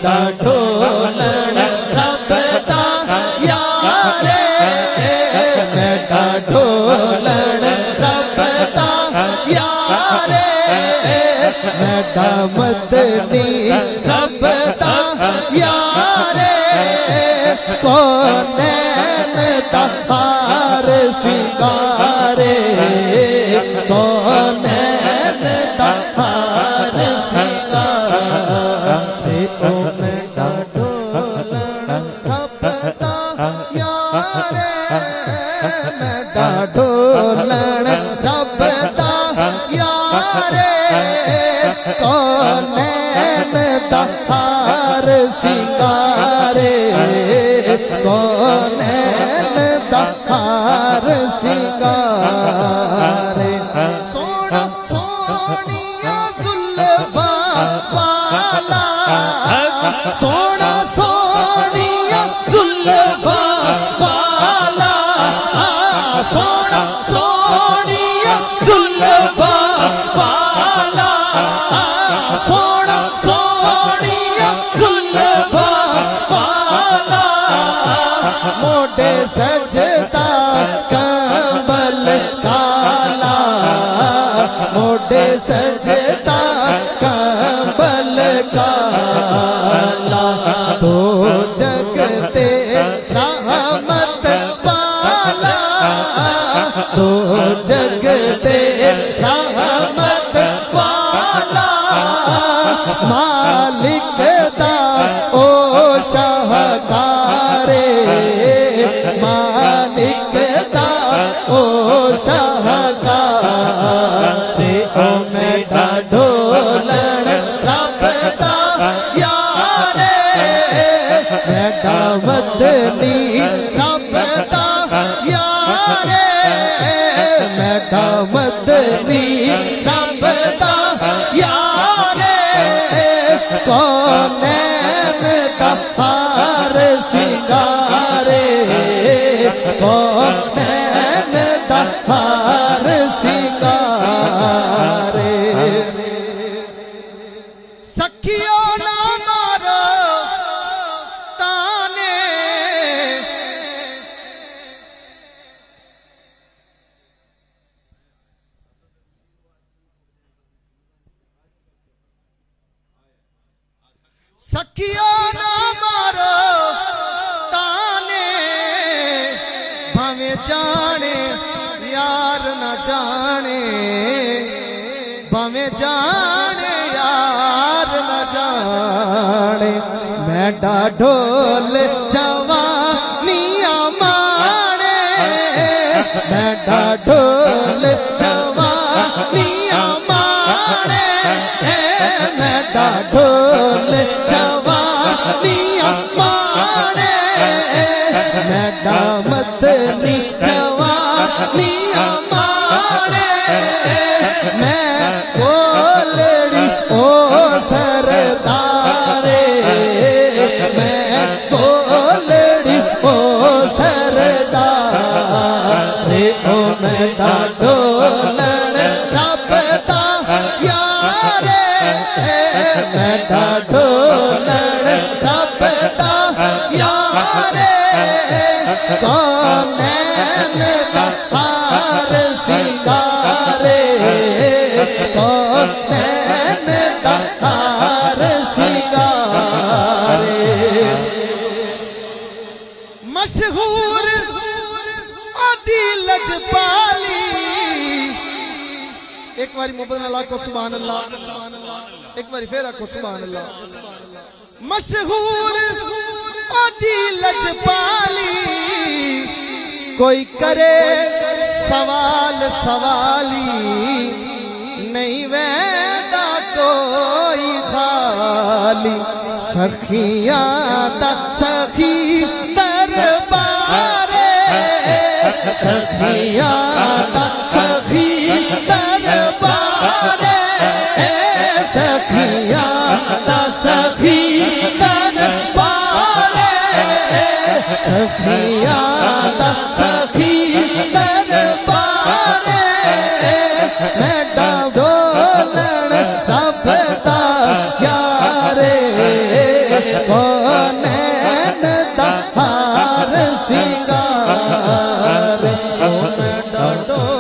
मेरा ढोलन रब दा यारे मेरा ढोलन रब दा यारे मेरा मदनी रब दा यारे कौनैन दा हार सिंगारे कौनैन दा हार सिंगारे ओ मेरा ढोलन रब दा यारे मेरा ढोलन रब दा यारे कौनैन दा हार सिंगारे कौनैन दा हार सिंगारे सोना सोनिया जुल्फा वाला सोना सोनिया जुल्फा वाला सोना सोनिया जुल्फा वाला सोना सोनिया जुल्फा वाला मोटे सजदा कंबल काला मोटे सजदा कंबल काला तो जगते रहमत वाला तो जगते रहमत वाला मालिक दा ओ शाहकारे मालिक दा ओ शाहकारे ओ मेरा ढोलन रब दा यारे मेरा मदनी रब दा यारे मेरा मदनी रब दा यारे कौनैन दा हार सिंगारे कौनैन दा हार सिंगारे सखियों ना मारो ताने सखियों ना मारो ताने भावे जाने यार न जाने भावे जाने यार न जाने मेरा ढोल जवानिया माने मेरा ढोल जवानिया माने मेरा ढोल जवानिया माने मेरा मदनी जवानिया माने मैं कोलड़ी ओ सरदारे मैं कोलड़ी ओ सरदारे ओ मेरा ढोलन रब दा यारे मेरा ढोलन रब दा यारे कौनैन दा हार सिंगारे कौनैन दा हार सिंगारे मशहूर आदि लजपाली एक बारी मोहब्बत अल्लाह को सुभान अल्लाह एक बारी फिर आखो सुभान अल्लाह मशहूर आदि लजपाली कोई करे सवाल सवाली नहीं वैदा कोई खाली सखियां दा सखी दरबारे सखियां दा सखी दरबारे सखियां दा सखी दरबारे सखियां दा सखी दरबारे मेरा ढोलन रब दा यारे कौनैन दा हार सिंगार ओ मैं डाडो